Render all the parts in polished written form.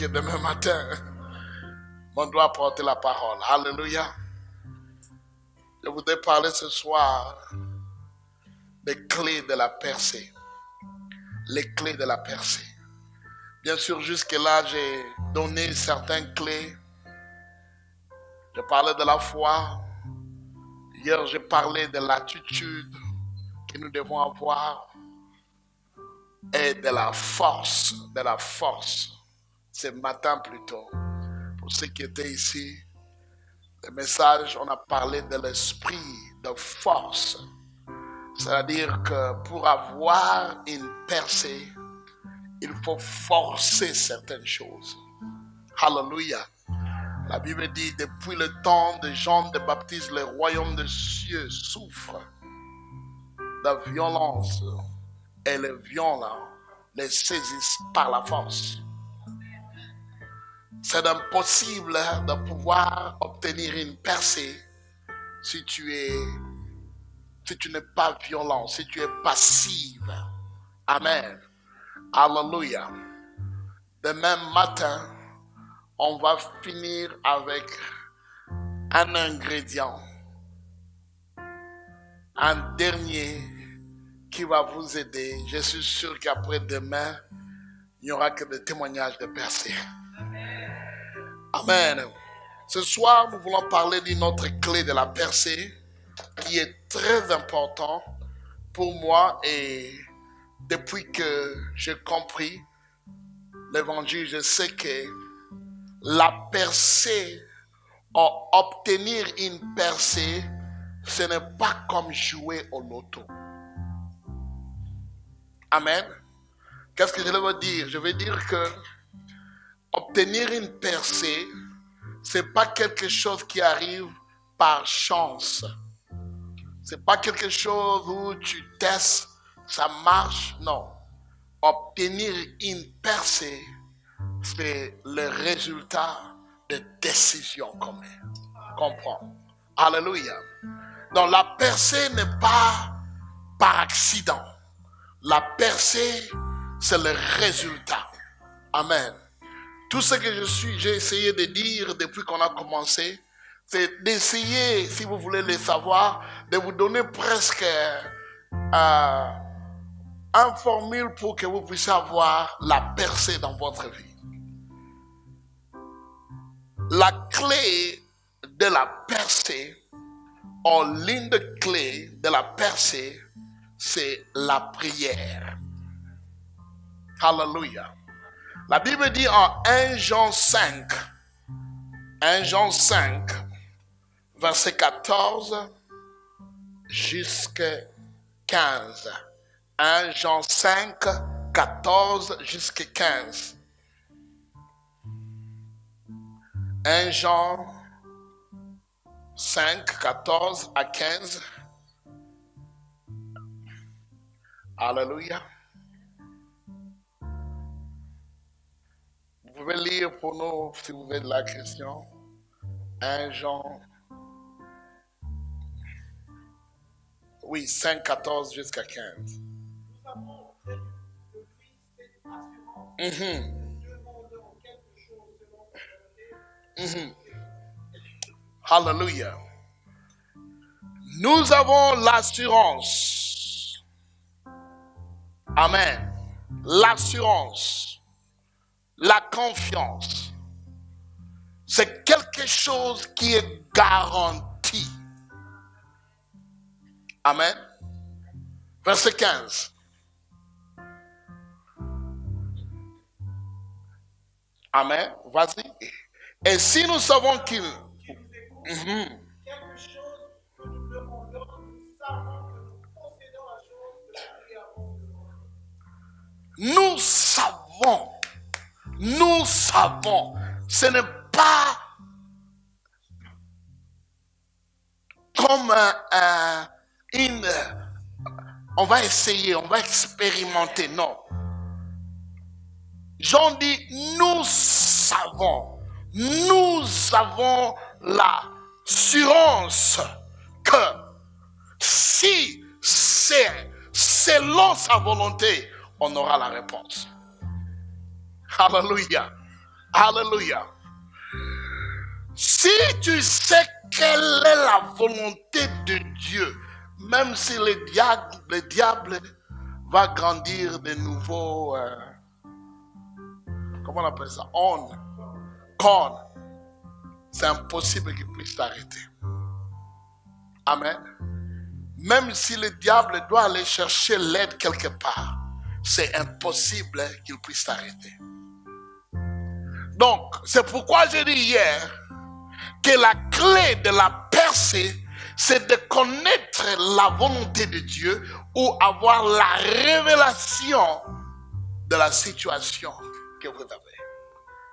demain matin, on doit porter la parole. Alléluia. Je voudrais parler ce soir des clés de la percée. Les clés de la percée. Bien sûr, jusque-là, j'ai donné certaines clés. Je parlais de la foi. Hier, j'ai parlé de l'attitude que nous devons avoir et de la force. Ce matin plutôt. Pour ceux qui étaient ici, le message, on a parlé de l'esprit de force. C'est-à-dire que pour avoir une percée, il faut forcer certaines choses. Alléluia. La Bible dit, depuis le temps de Jean le Baptiste, le royaume des cieux souffre de violence et les violents les saisissent par la force. C'est impossible de pouvoir obtenir une percée si tu n'es pas violent, si tu es passive. Amen. Alléluia. Demain matin, on va finir avec un ingrédient, un dernier qui va vous aider. Je suis sûr qu'après demain, il n'y aura que des témoignages de percée. Amen. Ce soir, nous voulons parler d'une autre clé de la percée qui est très important pour moi, et depuis que j'ai compris l'évangile, je sais que la percée, obtenir une percée, ce n'est pas comme jouer au loto. Amen. Qu'est-ce que je veux dire? Je veux dire que obtenir une percée, ce n'est pas quelque chose qui arrive par chance. Ce n'est pas quelque chose où tu testes, ça marche. Non. Obtenir une percée, c'est le résultat de décisions communes. Comprends? Alléluia. Donc la percée n'est pas par accident. La percée, c'est le résultat. Amen. Tout ce que j'ai essayé de dire depuis qu'on a commencé, c'est d'essayer, si vous voulez le savoir, de vous donner presque un formule pour que vous puissiez avoir la percée dans votre vie. La clé de la percée, en ligne de clé de la percée, c'est la prière. Alléluia. La Bible dit en 1 Jean 5, verset 14 jusqu'à 15. 1 Jean 5, 14 jusqu'à 15. 1 Jean 5, 14 à 15. Alléluia. Vous pouvez lire pour nous si vous avez de la question. 1 Jean. Oui, 5, 14 jusqu'à 15. Nous avons auprès de Christ cette assurance. Nous demandons quelque chose selon sa volonté. Alléluia. Nous avons l'assurance. Amen. L'assurance. La confiance. C'est quelque chose qui est garanti. Amen. Verset 15. Amen. Vas-y. Et si nous savons qu'il... Quelque chose que nous demandons, nous savons que nous possédons la chose de laquelle avons besoin. Nous savons. Ce n'est pas comme on va essayer, on va expérimenter. Non. Jean dit, nous savons. Nous avons l'assurance que si c'est selon sa volonté, on aura la réponse. Alléluia. Alléluia. Si tu sais quelle est la volonté de Dieu, même si le diable va grandir de nouveaux, comment on appelle ça, cornes, c'est impossible qu'il puisse t'arrêter. Amen. Même si le diable doit aller chercher l'aide quelque part, c'est impossible qu'il puisse t'arrêter. Donc, c'est pourquoi j'ai dit hier que la clé de la percée, c'est de connaître la volonté de Dieu ou avoir la révélation de la situation que vous avez,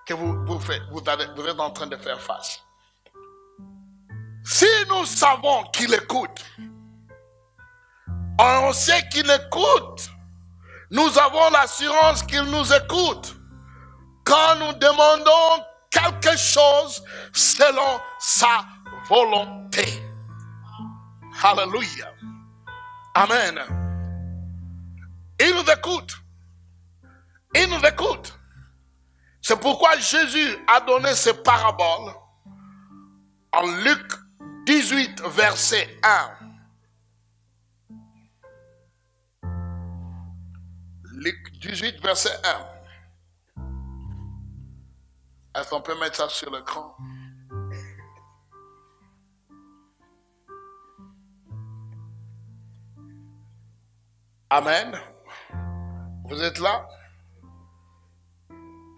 que vous êtes en train de faire face. Si nous savons qu'il écoute, on sait qu'il écoute, nous avons l'assurance qu'il nous écoute quand nous demandons quelque chose selon sa volonté. Alléluia. Amen. Il nous écoute. Il nous écoute. C'est pourquoi Jésus a donné ces paraboles en Luc 18, verset 1. Luc 18, verset 1. Est-ce qu'on peut mettre ça sur l'écran? Amen. Vous êtes là?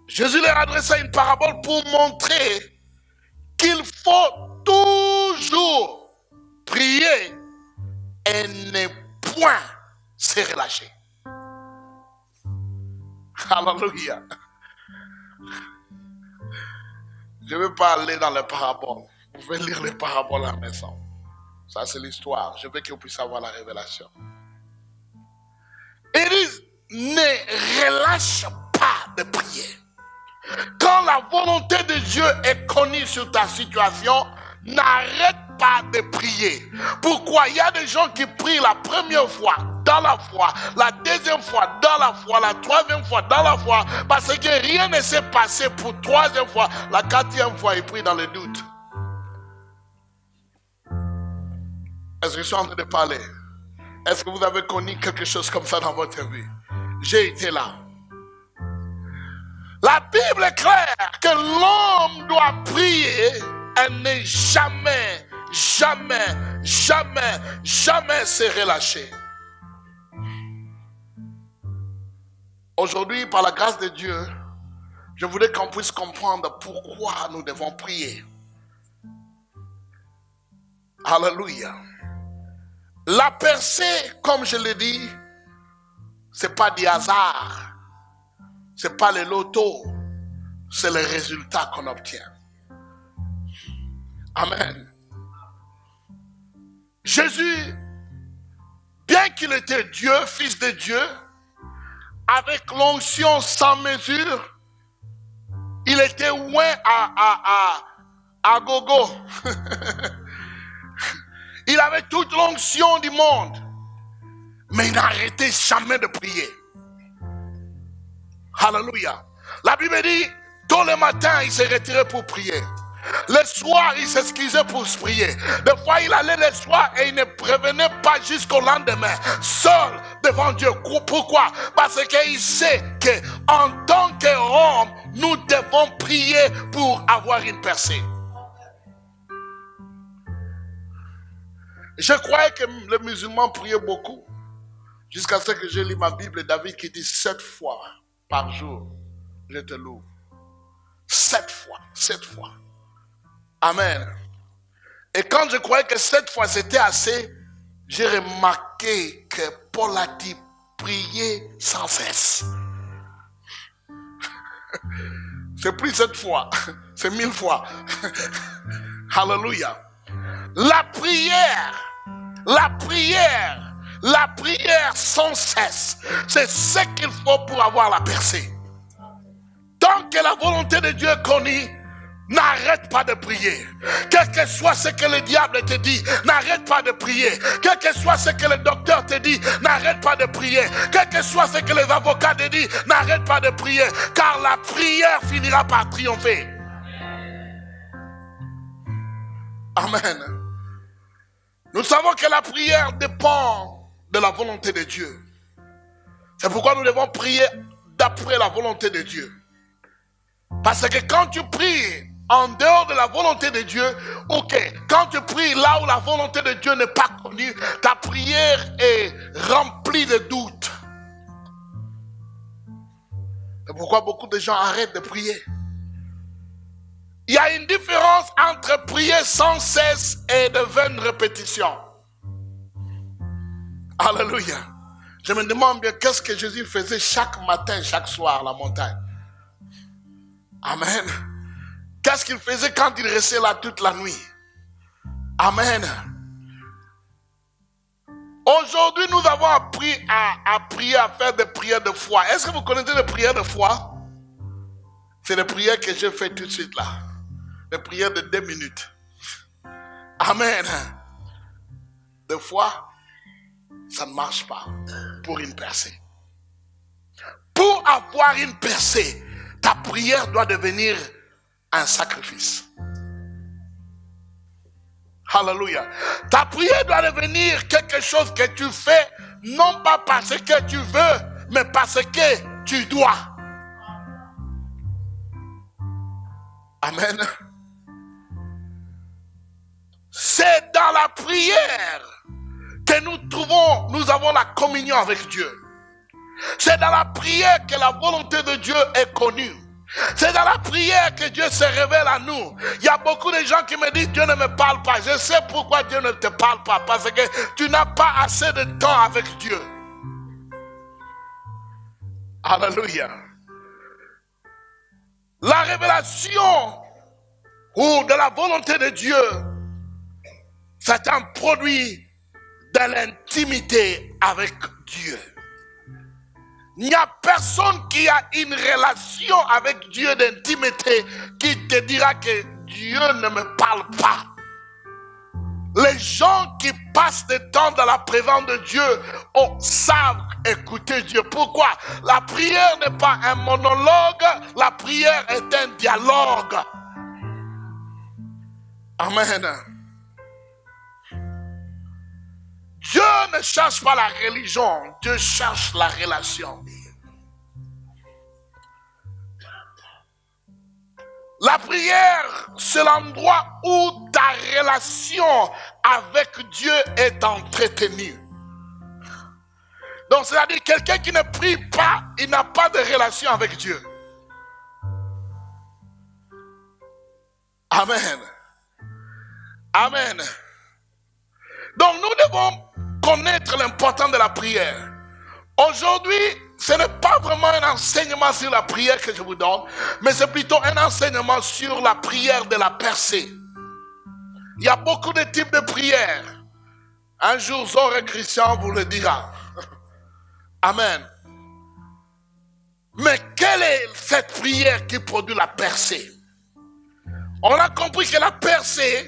Jésus leur adressa une parabole pour montrer qu'il faut toujours prier et ne point se relâcher. Alléluia. Je ne vais pas aller dans les paraboles. Vous pouvez lire les paraboles à la maison. Ça, c'est l'histoire. Je veux que vous puissiez avoir la révélation. Il dit, ne relâche pas de prier. Quand la volonté de Dieu est connue sur ta situation, n'arrête pas de prier. Pourquoi? Il y a des gens qui prient la première fois dans la foi, la deuxième fois dans la foi, la troisième fois dans la foi, parce que rien ne s'est passé pour troisième fois, la quatrième fois ils prient dans le doute. Est-ce que je suis en train de parler? Est-ce que vous avez connu quelque chose comme ça dans votre vie? J'ai été là. La Bible est claire que l'homme doit prier et ne jamais, jamais, jamais, jamais se relâcher. Aujourd'hui, par la grâce de Dieu, je voudrais qu'on puisse comprendre pourquoi nous devons prier. Alléluia. La percée, comme je l'ai dit, ce n'est pas du hasard. Ce n'est pas le loto. C'est le résultat qu'on obtient. Amen. Jésus, bien qu'il était Dieu, fils de Dieu, avec l'onction sans mesure, il était loin à gogo. Il avait toute l'onction du monde, mais il n'arrêtait jamais de prier. Alléluia. La Bible dit, tôt le matin, il se retirait pour prier. Le soir, il s'excusait pour prier. Des fois, il allait le soir et il ne prévenait pas jusqu'au lendemain, seul devant Dieu. Pourquoi? Parce qu'il sait qu'en tant qu'homme, nous devons prier pour avoir une percée. Je croyais que les musulmans priaient beaucoup. Jusqu'à ce que j'ai lu ma Bible, David qui dit 7 fois par jour, je te loue. 7 fois, 7 fois. Amen. Et quand je croyais que 7 fois c'était assez, j'ai remarqué que Paul a dit prier sans cesse. C'est plus 7 fois, c'est 1000 fois. Alléluia. La prière sans cesse, c'est ce qu'il faut pour avoir la percée. Tant que la volonté de Dieu est connue, n'arrête pas de prier. Quel que soit ce que le diable te dit, n'arrête pas de prier. Quel que soit ce que le docteur te dit, n'arrête pas de prier. Quel que soit ce que les avocats te disent, n'arrête pas de prier. Car la prière finira par triompher. Amen. Nous savons que la prière dépend de la volonté de Dieu. C'est pourquoi nous devons prier d'après la volonté de Dieu. Parce que quand tu pries en dehors de la volonté de Dieu, ok, quand tu pries là où la volonté de Dieu n'est pas connue, ta prière est remplie de doutes. C'est pourquoi beaucoup de gens arrêtent de prier. Il y a une différence entre prier sans cesse et de vaines répétitions. Alléluia. Je me demande bien qu'est-ce que Jésus faisait chaque matin, chaque soir à la montagne. Amen. Qu'est-ce qu'il faisait quand il restait là toute la nuit? Amen. Aujourd'hui, nous avons appris à prier, à faire des prières de foi. Est-ce que vous connaissez les prières de foi? C'est les prières que je fais tout de suite là. Les prières de 2 minutes. Amen. Des fois, ça ne marche pas pour une percée. Pour avoir une percée, ta prière doit devenir un sacrifice. Alléluia. Ta prière doit devenir quelque chose que tu fais, non pas parce que tu veux, mais parce que tu dois. Amen. C'est dans la prière que nous avons la communion avec Dieu. C'est dans la prière que la volonté de Dieu est connue. C'est dans la prière que Dieu se révèle à nous. Il y a beaucoup de gens qui me disent Dieu ne me parle pas. Je sais pourquoi Dieu ne te parle pas. Parce que tu n'as pas assez de temps avec Dieu. Alléluia. La révélation ou de la volonté de Dieu, c'est un produit de l'intimité avec Dieu. Il n'y a personne qui a une relation avec Dieu d'intimité qui te dira que Dieu ne me parle pas. Les gens qui passent du temps dans la présence de Dieu savent écouter Dieu. Pourquoi? La prière n'est pas un monologue, la prière est un dialogue. Amen. Dieu ne cherche pas la religion, Dieu cherche la relation. La prière, c'est l'endroit où ta relation avec Dieu est entretenue. Donc, c'est-à-dire quelqu'un qui ne prie pas, il n'a pas de relation avec Dieu. Amen. Amen. Donc, nous devons connaître l'importance de la prière. Aujourd'hui, ce n'est pas vraiment un enseignement sur la prière que je vous donne, mais c'est plutôt un enseignement sur la prière de la percée. Il y a beaucoup de types de prières. Un jour, Zoré Christian vous le dira. Amen. Mais quelle est cette prière qui produit la percée? On a compris que la percée,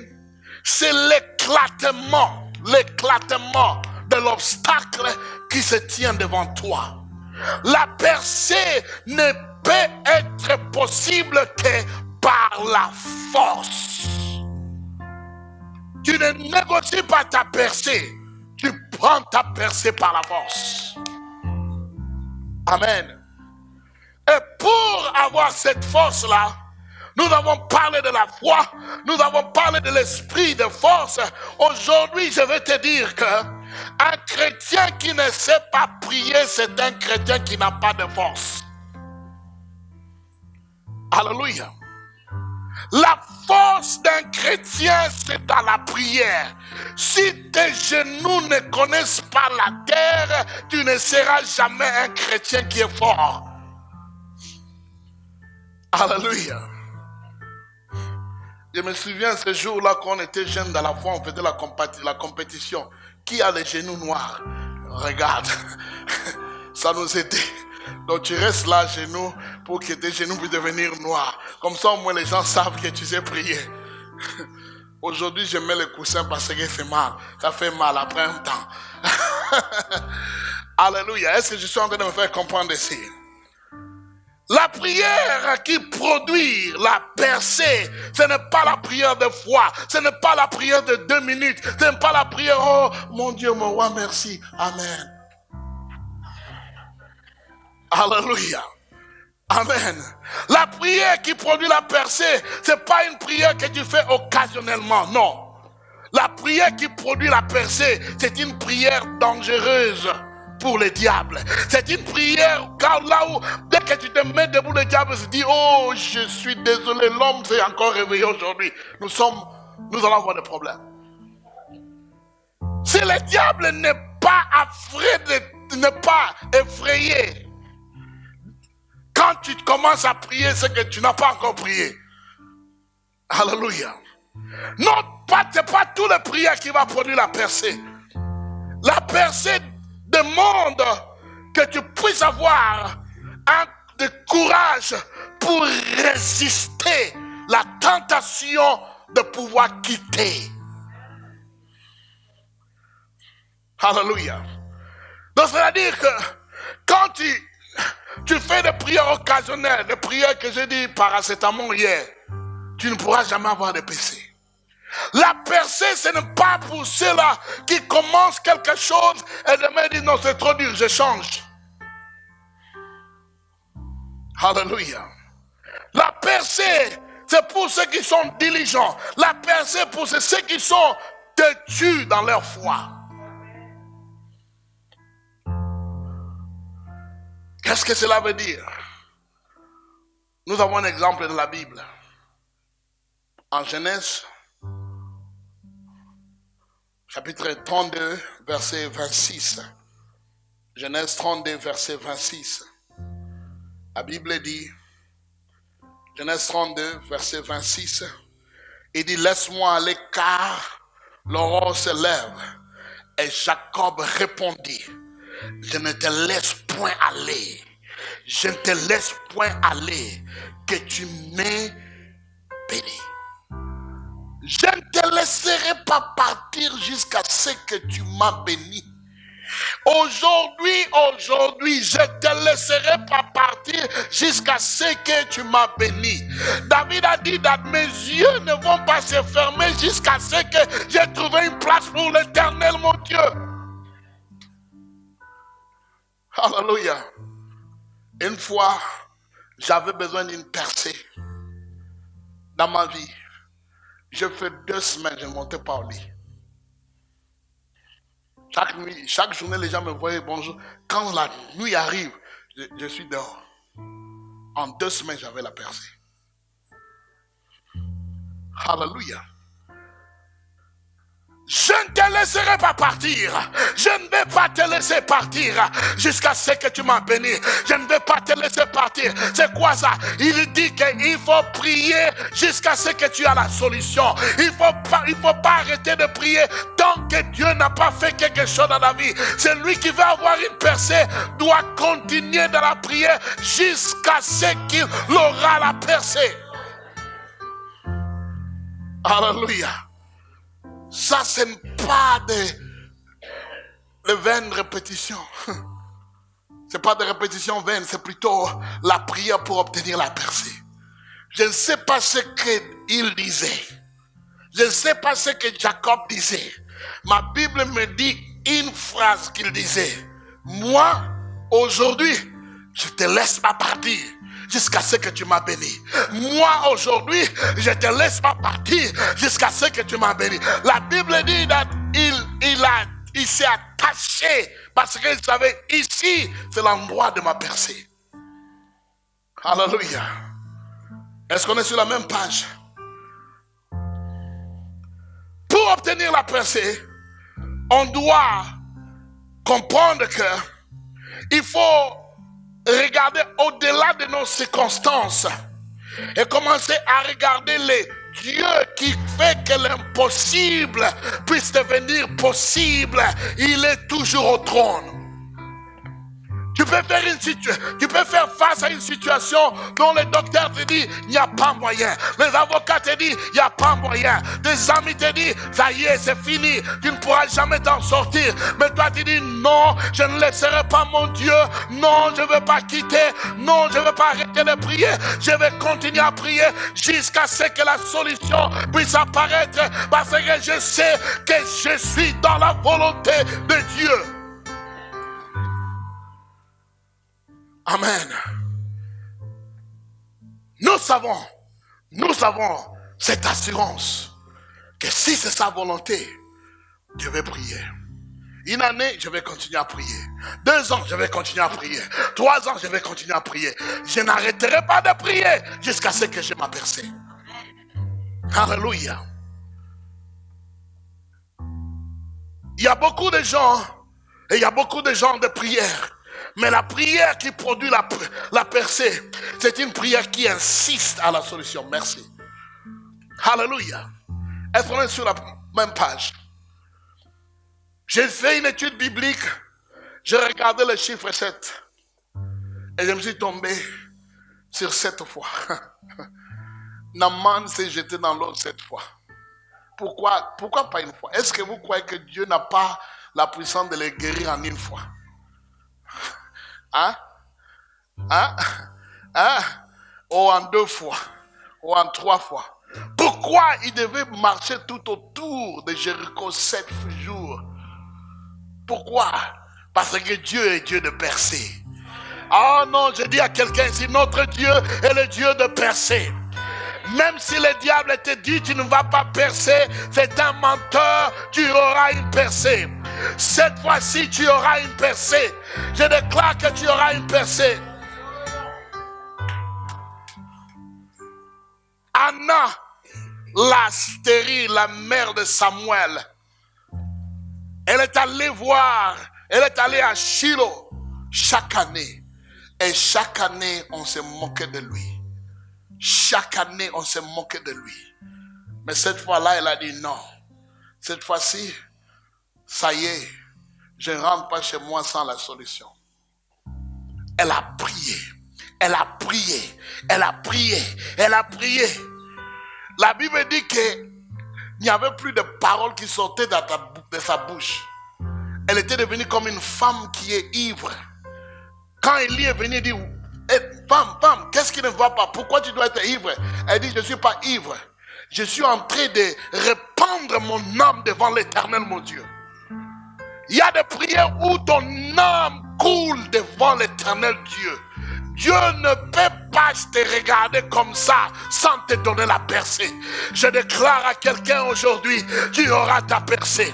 c'est l'éclatement de l'obstacle qui se tient devant toi. La percée ne peut être possible que par la force. Tu ne négocies pas ta percée, tu prends ta percée par la force. Amen. Et pour avoir cette force-là, nous avons parlé de la foi, nous avons parlé de l'esprit de force. Aujourd'hui, je vais te dire qu'un chrétien qui ne sait pas prier, c'est un chrétien qui n'a pas de force. Alléluia. La force d'un chrétien, c'est dans la prière. Si tes genoux ne connaissent pas la terre, tu ne seras jamais un chrétien qui est fort. Alléluia. Je me souviens ce jour-là quand on était jeunes dans la foi, on faisait la compétition. Qui a les genoux noirs? Regarde, ça nous aidait. Donc tu restes là, genoux, pour que tes genoux puissent devenir noirs. Comme ça, au moins, les gens savent que tu sais prier. Aujourd'hui, je mets le coussin parce que c'est mal. Ça fait mal après un temps. Alléluia. Est-ce que je suis en train de me faire comprendre ici? La prière qui produit la percée, ce n'est pas la prière de foi, ce n'est pas la prière de 2 minutes, ce n'est pas la prière, oh mon Dieu, mon roi, merci, amen. Alléluia. Amen. La prière qui produit la percée, ce n'est pas une prière que tu fais occasionnellement, non. La prière qui produit la percée, c'est une prière dangereuse pour le diable. C'est une prière car là où, dès que tu te mets debout, le diable se dit, oh, je suis désolé, l'homme s'est encore réveillé aujourd'hui. Nous allons avoir des problèmes. Si le diable n'est pas effrayé, quand tu commences à prier, c'est que tu n'as pas encore prié. Alléluia. Non, ce n'est pas toutes les prières qui vont produire la percée. La percée demande que tu puisses avoir de courage pour résister la tentation de pouvoir quitter. Alléluia. Donc, c'est-à-dire que quand tu fais des prières occasionnelles, des prières que j'ai dit paracétamol hier, tu ne pourras jamais avoir de percée. La percée, ce n'est pas pour ceux-là qui commencent quelque chose et demain disent non, c'est trop dur, je change. Alléluia. La percée, c'est pour ceux qui sont diligents. La percée, pour ceux qui sont têtus dans leur foi. Qu'est-ce que cela veut dire? Nous avons un exemple de la Bible. En Genèse, chapitre 32, verset 26. Genèse 32, verset 26. La Bible dit, Genèse 32, verset 26, il dit, laisse-moi aller car l'aurore se lève. Et Jacob répondit, je ne te laisse point aller. Je ne te laisse point aller, que tu m'aies béni. Je ne te laisserai pas partir jusqu'à ce que tu m'as béni. Aujourd'hui, je ne te laisserai pas partir jusqu'à ce que tu m'as béni. David a dit, mes yeux ne vont pas se fermer jusqu'à ce que j'ai trouvé une place pour l'Éternel, mon Dieu. Alléluia. Une fois, j'avais besoin d'une percée dans ma vie. Je fais 2 semaines, je ne montais pas au lit. Chaque nuit, chaque journée, les gens me voyaient bonjour. Quand la nuit arrive, je suis dehors. En 2 semaines, j'avais la percée. Alléluia. Je ne te laisserai pas partir. Je ne vais pas te laisser partir jusqu'à ce que tu m'as béni. Je ne vais pas te laisser partir. C'est quoi ça? Il dit qu'il faut prier jusqu'à ce que tu aies la solution. Il faut pas arrêter de prier tant que Dieu n'a pas fait quelque chose dans la vie. Celui qui veut avoir une percée doit continuer dans la prière jusqu'à ce qu'il aura la percée. Alléluia. Ça, ce n'est pas de vaines répétitions. Ce n'est pas de répétitions vaines, c'est plutôt la prière pour obtenir la percée. Je ne sais pas ce qu'il disait. Je ne sais pas ce que Jacob disait. Ma Bible me dit une phrase qu'il disait. Moi, aujourd'hui, je ne te laisse pas partir jusqu'à ce que tu m'as béni. Moi, aujourd'hui, je ne te laisse pas partir jusqu'à ce que tu m'as béni. La Bible dit qu'il s'est attaché parce qu'il savait, ici, c'est l'endroit de ma percée. Alléluia. Est-ce qu'on est sur la même page? Pour obtenir la percée, on doit comprendre que il faut regarder au-delà de nos circonstances et commencer à regarder les dieux qui fait que l'impossible puisse devenir possible. Il est toujours au trône. Tu peux faire face à une situation dont le docteur te dit il n'y a pas moyen. Les avocats te disent il n'y a pas moyen. Tes amis te disent ça y est, c'est fini. Tu ne pourras jamais t'en sortir. Mais toi tu dis non, je ne laisserai pas mon Dieu. Non, je ne veux pas quitter. Non, je ne veux pas arrêter de prier. Je vais continuer à prier jusqu'à ce que la solution puisse apparaître. Parce que je sais que je suis dans la volonté de Dieu. Amen. Nous savons cette assurance que si c'est sa volonté, je vais prier. Une année, je vais continuer à prier. 2 ans, je vais continuer à prier. 3 ans, je vais continuer à prier. Je n'arrêterai pas de prier jusqu'à ce que je m'aperçoive. Alléluia. Il y a beaucoup de gens, et il y a beaucoup de genres de prières. Mais la prière qui produit la percée, c'est une prière qui insiste à la solution. Merci. Alléluia. Est-ce qu'on est sur la même page? J'ai fait une étude biblique. J'ai regardé le chiffre 7. Et je me suis tombé sur 7 fois. Naaman s'est jeté dans l'eau 7 fois. Pourquoi pas une fois? Est-ce que vous croyez que Dieu n'a pas la puissance de les guérir en une fois? Ou en 2 fois, ou en 3 fois. Pourquoi il devait marcher tout autour de Jéricho 7 jours? Pourquoi? Parce que Dieu est Dieu de percée. Oh non, je dis à quelqu'un ici, notre Dieu est le Dieu de percée. Même si le diable te dit tu ne vas pas percer, c'est un menteur, tu auras une percée. Cette fois-ci, tu auras une percée. Je déclare que tu auras une percée. Anna, la stérile, la mère de Samuel, elle est allée voir, elle est allée à Shilo chaque année. Et chaque année, on se moquait de lui. Chaque année, on se moquait de lui. Mais cette fois-là, elle a dit non. Cette fois-ci, ça y est, je ne rentre pas chez moi sans la solution. Elle a prié. Elle a prié. Elle a prié. Elle a prié. La Bible dit qu'il n'y avait plus de paroles qui sortaient de sa bouche. Elle était devenue comme une femme qui est ivre. Quand Élie est venu, il dit, femme, qu'est-ce qui ne va pas? Pourquoi tu dois être ivre? Elle dit, je ne suis pas ivre. Je suis en train de répandre mon âme devant l'Éternel, mon Dieu. Il y a des prières où ton âme coule devant l'Éternel Dieu. Dieu ne peut pas te regarder comme ça sans te donner la percée. Je déclare à quelqu'un aujourd'hui, tu auras ta percée.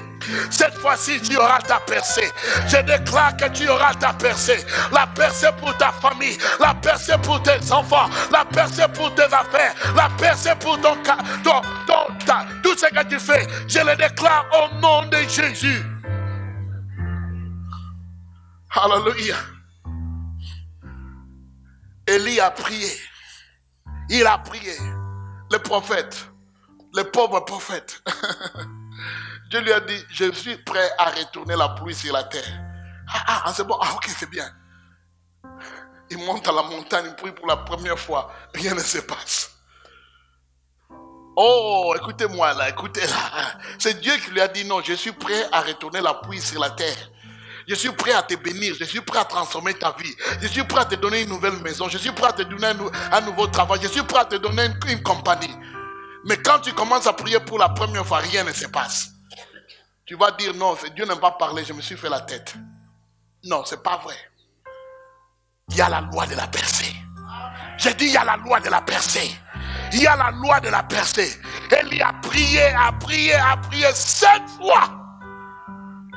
Cette fois-ci, tu auras ta percée. Je déclare que tu auras ta percée. La percée pour ta famille, la percée pour tes enfants, la percée pour tes affaires, la percée pour tout ce que tu fais. Je le déclare au nom de Jésus. Alléluia. Élie a prié. Il a prié. Le prophète, le pauvre prophète. Dieu lui a dit, je suis prêt à retourner la pluie sur la terre. C'est bon. Ok, c'est bien. Il monte à la montagne, il prie pour la première fois. Rien ne se passe. Oh, écoutez-moi là, écoutez là. C'est Dieu qui lui a dit, non, je suis prêt à retourner la pluie sur la terre. Je suis prêt à te bénir, je suis prêt à transformer ta vie. Je suis prêt à te donner une nouvelle maison. Je suis prêt à te donner un nouveau travail. Je suis prêt à te donner une compagnie. Mais quand tu commences à prier pour la première fois, rien ne se passe. Tu vas dire non, Dieu n'a pas parlé, je me suis fait la tête. Non, c'est pas vrai. Il y a la loi de la percée. J'ai dit il y a la loi de la percée. Il y a la loi de la percée. Élie a prié 7 fois.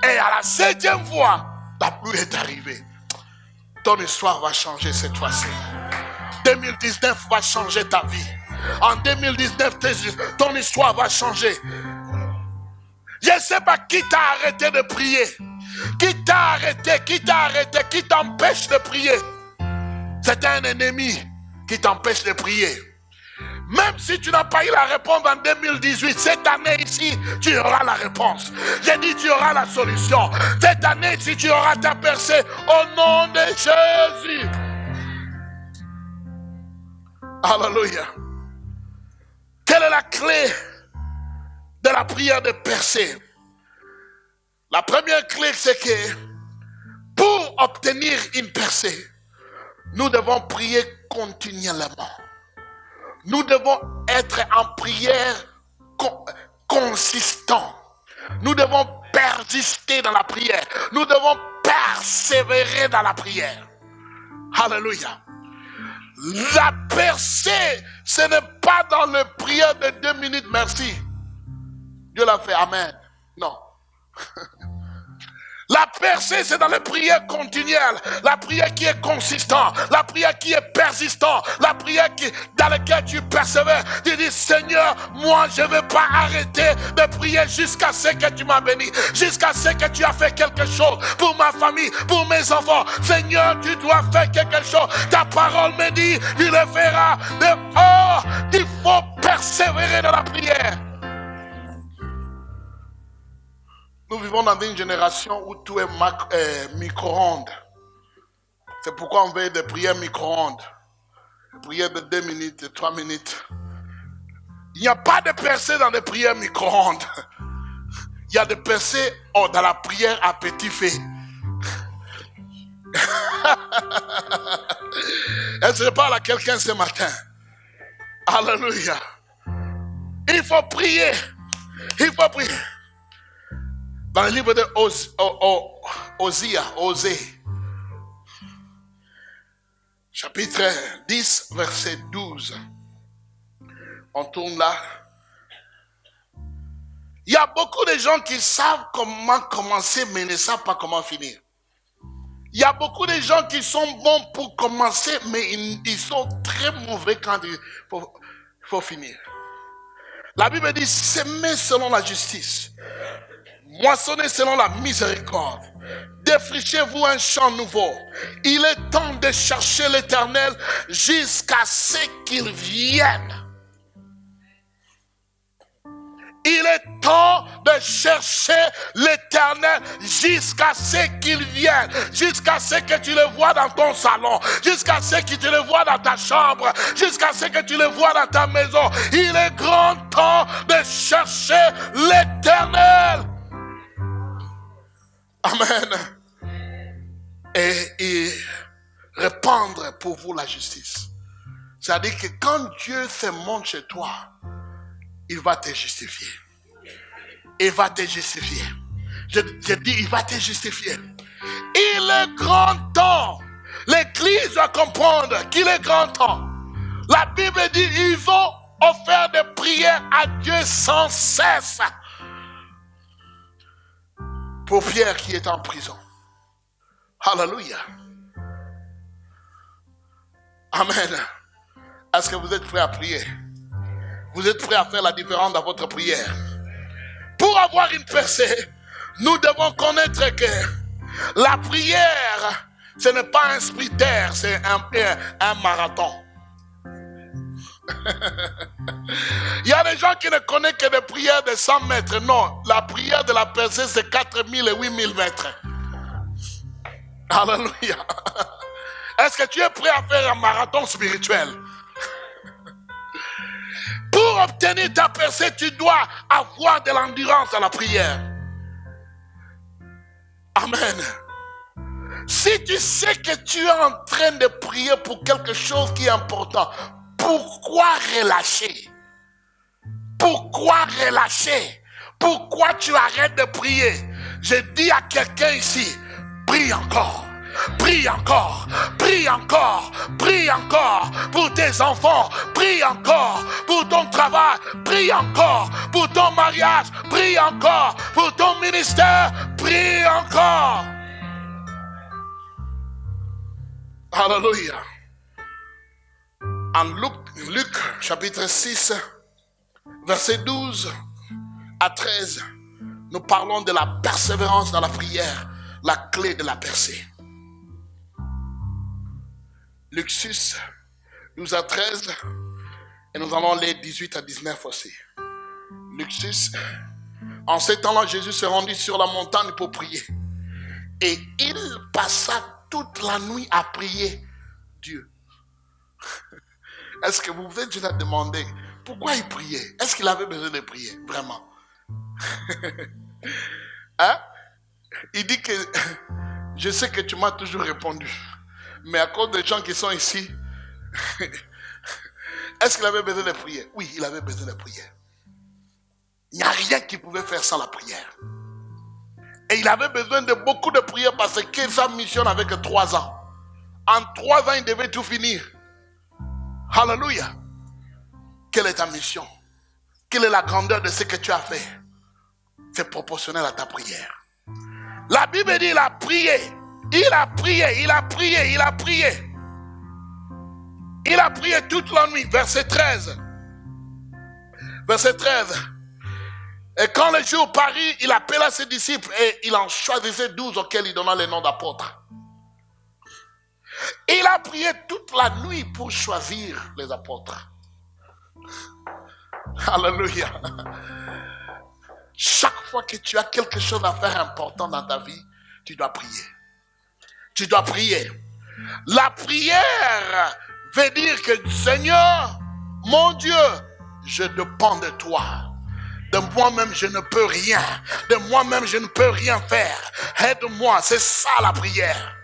Et à la 7e fois, la pluie est arrivée. Ton histoire va changer cette fois-ci. 2019 va changer ta vie. En 2019, ton histoire va changer. Je ne sais pas qui t'a arrêté de prier. Qui t'a arrêté, qui t'empêche de prier. C'est un ennemi qui t'empêche de prier. Même si tu n'as pas eu la réponse en 2018, cette année ici, tu auras la réponse. J'ai dit, tu auras la solution. Cette année ici, tu auras ta percée au nom de Jésus. Alléluia. Quelle est la clé de la prière de percée? La première clé, c'est que pour obtenir une percée, nous devons prier continuellement. Nous devons être en prière consistant. Nous devons persister dans la prière. Nous devons persévérer dans la prière. Alléluia. La percée, ce n'est pas dans le prière de 2 minutes, merci. Dieu l'a fait, amen. Non. La percée, c'est dans la prière continuelle, la prière qui est consistante, la prière qui est persistante, la prière dans laquelle tu persévères. Tu dis, Seigneur, moi je ne vais pas arrêter de prier jusqu'à ce que tu m'as béni, jusqu'à ce que tu as fait quelque chose pour ma famille, pour mes enfants. Seigneur, tu dois faire quelque chose. Ta parole me dit, tu le feras. Il faut persévérer dans la prière. Nous vivons dans une génération où tout est micro-ondes. C'est pourquoi on veut des prières micro-ondes. Des prières de 2 minutes, de 3 minutes. Il n'y a pas de percée dans les prières micro-ondes. Il y a des percées dans la prière à petit feu. Est-ce que je parle à quelqu'un ce matin? Alléluia. Il faut prier. Il faut prier. Dans le livre de Osée, chapitre 10, verset 12. On tourne là. Il y a beaucoup de gens qui savent comment commencer, mais ne savent pas comment finir. Il y a beaucoup de gens qui sont bons pour commencer, mais ils sont très mauvais quand il faut finir. La Bible dit, s'aimer selon la justice. Moissonnez selon la miséricorde. Défrichez-vous un champ nouveau. Il est temps de chercher l'Éternel jusqu'à ce qu'il vienne. Il est temps de chercher l'Éternel jusqu'à ce qu'il vienne. Jusqu'à ce que tu le vois dans ton salon. Jusqu'à ce que tu le vois dans ta chambre. Jusqu'à ce que tu le vois dans ta maison. Il est grand temps de chercher l'Éternel. Amen. Et répandre pour vous la justice. C'est-à-dire que quand Dieu se montre chez toi, il va te justifier. Il va te justifier. Je dis, il va te justifier. Il est grand temps. L'Église doit comprendre qu'il est grand temps. La Bible dit, ils vont offrir des prières à Dieu sans cesse. Pour Pierre qui est en prison. Alléluia. Amen. Est-ce que vous êtes prêts à prier? Vous êtes prêts à faire la différence dans votre prière? Pour avoir une percée, nous devons connaître que la prière, ce n'est pas un sprinter, c'est un marathon. Il y a des gens qui ne connaissent que des prières de 100 mètres. Non, la prière de la percée, c'est 4000 et 8000 mètres. Alléluia. Est-ce que tu es prêt à faire un marathon spirituel? Pour obtenir ta percée, tu dois avoir de l'endurance à la prière. Amen. Si tu sais que tu es en train de prier pour quelque chose qui est important, pourquoi relâcher? Pourquoi relâcher? Pourquoi tu arrêtes de prier? Je dis à quelqu'un ici, prie encore. Prie encore, prie encore, prie encore pour tes enfants, prie encore pour ton travail, prie encore pour ton mariage, prie encore pour ton ministère, prie encore. Alléluia. En Luc chapitre 6, verset 12 à 13, nous parlons de la persévérance dans la prière, la clé de la percée. Luc 6, 12 à 13, Et nous allons lire 18 à 19 aussi. Luc 6. En ces temps-là, Jésus se rendit sur la montagne pour prier. Et il passa toute la nuit à prier Dieu. Est-ce que vous vous êtes déjà demandé pourquoi il priait? Est-ce qu'il avait besoin de prier? Vraiment? Hein? Il dit que je sais que tu m'as toujours répondu. Mais à cause des gens qui sont ici, est-ce qu'il avait besoin de prier? Oui, il avait besoin de prier. Il n'y a rien qui pouvait faire sans la prière. Et il avait besoin de beaucoup de prières parce que sa mission n'avait que 3 ans. En 3 ans, il devait tout finir. Alléluia. Quelle est ta mission? Quelle est la grandeur de ce que tu as fait? C'est proportionnel à ta prière. La Bible dit il a prié. Il a prié, il a prié, il a prié. Il a prié toute la nuit. Verset 13. Verset 13. Et quand le jour parut, il appela ses disciples et il en choisissait 12 auxquels il donna le nom d'apôtres. Il a prié toute la nuit pour choisir les apôtres. Alléluia. Chaque fois que tu as quelque chose à faire important dans ta vie, tu dois prier. Tu dois prier. La prière veut dire que Seigneur, mon Dieu, je dépends de toi. De moi-même, je ne peux rien. De moi-même, je ne peux rien faire. Aide-moi, c'est ça la prière.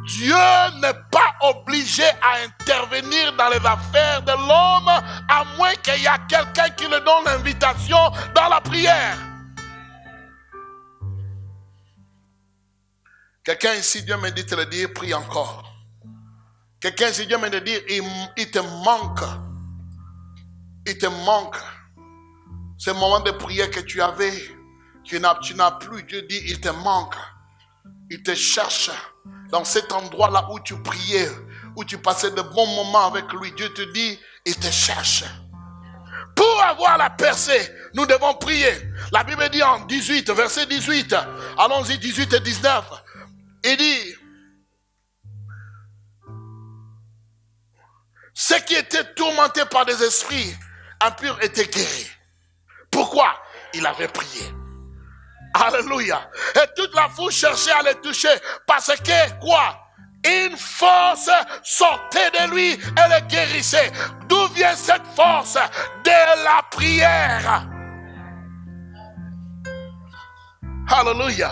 Dieu n'est pas obligé à intervenir dans les affaires de l'homme à moins qu'il y ait quelqu'un qui lui donne l'invitation dans la prière. Quelqu'un ici, Dieu me dit de te le dire, prie encore. Quelqu'un ici, Dieu me dit de dire, il te manque. Il te manque. Ce moment de prière que tu avais, tu n'as plus. Dieu dit, il te manque. Il te cherche. Dans cet endroit-là où tu priais, où tu passais de bons moments avec lui, Dieu te dit, il te cherche. Pour avoir la percée, nous devons prier. La Bible dit en 18, verset 18, allons-y 18 et 19, il dit, ceux qui étaient tourmentés par des esprits impurs étaient guéris. Pourquoi? Il avait prié. Alléluia. Et toute la foule cherchait à le toucher parce que quoi? Une force sortait de lui et le guérissait. D'où vient cette force? De la prière. Alléluia.